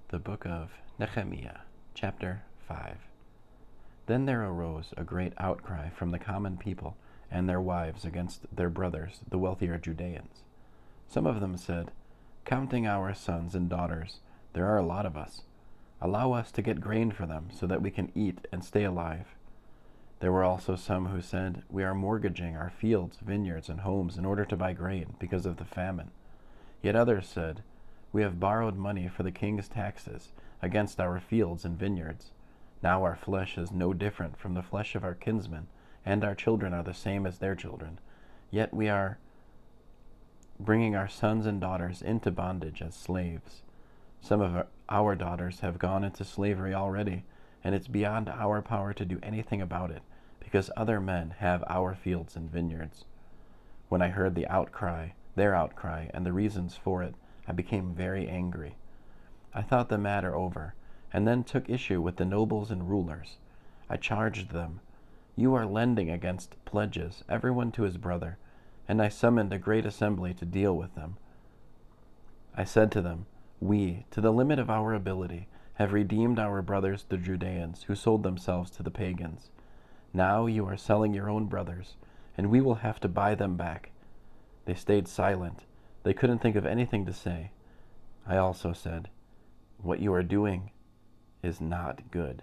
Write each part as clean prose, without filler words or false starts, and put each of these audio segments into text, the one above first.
The book of Nechemyah, chapter 5. Then there arose a great outcry from the common people and their wives against their brothers, the wealthier Judeans. Some of them said, "Counting our sons and daughters, there are a lot of us. Allow us to get grain for them so that we can eat and stay alive." There were also some who said, "We are mortgaging our fields, vineyards, and homes in order to buy grain because of the famine." Yet others said, "We have borrowed money for the king's taxes against our fields and vineyards. Now our flesh is no different from the flesh of our kinsmen, and our children are the same as their children. Yet we are bringing our sons and daughters into bondage as slaves. Some of our daughters have gone into slavery already, and it's beyond our power to do anything about it, because other men have our fields and vineyards." When I heard their outcry, and the reasons for it, I became very angry. I thought the matter over, and then took issue with the nobles and rulers. I charged them, "You are lending against pledges, everyone to his brother," and I summoned a great assembly to deal with them. I said to them, "We, to the limit of our ability, have redeemed our brothers the Judeans, who sold themselves to the pagans. Now you are selling your own brothers, and we will have to buy them back." They stayed silent. They couldn't think of anything to say. I also said, "What you are doing is not good.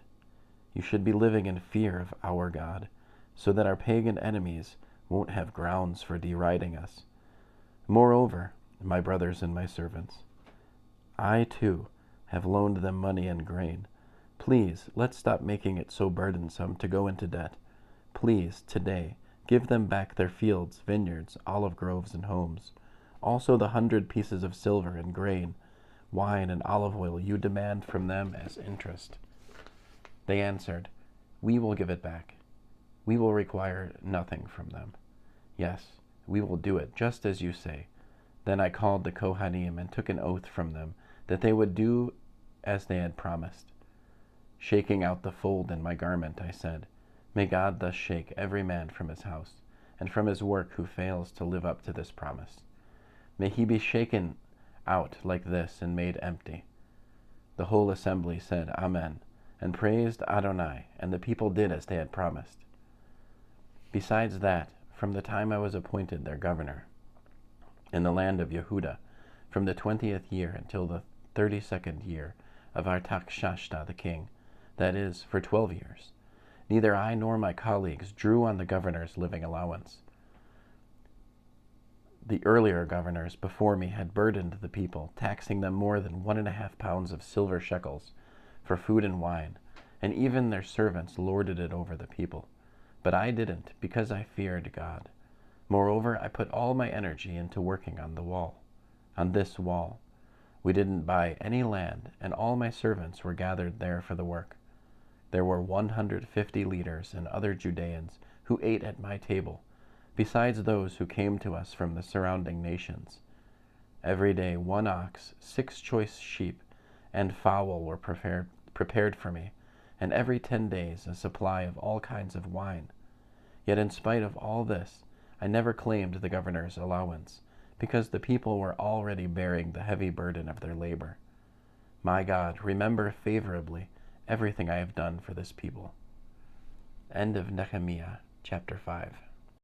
You should be living in fear of our God, so that our pagan enemies won't have grounds for deriding us. Moreover, my brothers and my servants, I too have loaned them money and grain. Please, let's stop making it so burdensome to go into debt. Please, today, give them back their fields, vineyards, olive groves, and homes. Also the 100 pieces of silver and grain, wine and olive oil you demand from them as interest." They answered, "We will give it back. We will require nothing from them. Yes, we will do it just as you say." Then I called the Kohanim and took an oath from them that they would do as they had promised. Shaking out the fold in my garment, I said, "May God thus shake every man from his house and from his work who fails to live up to this promise. May he be shaken out like this and made empty." The whole assembly said, "Amen," and praised Adonai, and the people did as they had promised. Besides that, from the time I was appointed their governor in the land of Yehuda, from the 20th year until the 32nd year of Artaxshashta the king, that is, for 12 years, neither I nor my colleagues drew on the governor's living allowance. The earlier governors before me had burdened the people, taxing them more than 1.5 pounds of silver shekels for food and wine, and even their servants lorded it over the people. But I didn't, because I feared God. Moreover, I put all my energy into working on this wall. We didn't buy any land, and all my servants were gathered there for the work. There were 150 leaders and other Judeans who ate at my table, besides those who came to us from the surrounding nations. Every day 1 ox, 6 choice sheep, and fowl were prepared for me, and every 10 days a supply of all kinds of wine. Yet in spite of all this, I never claimed the governor's allowance, because the people were already bearing the heavy burden of their labor. My God, remember favorably everything I have done for this people. End of Nehemiah, chapter 5.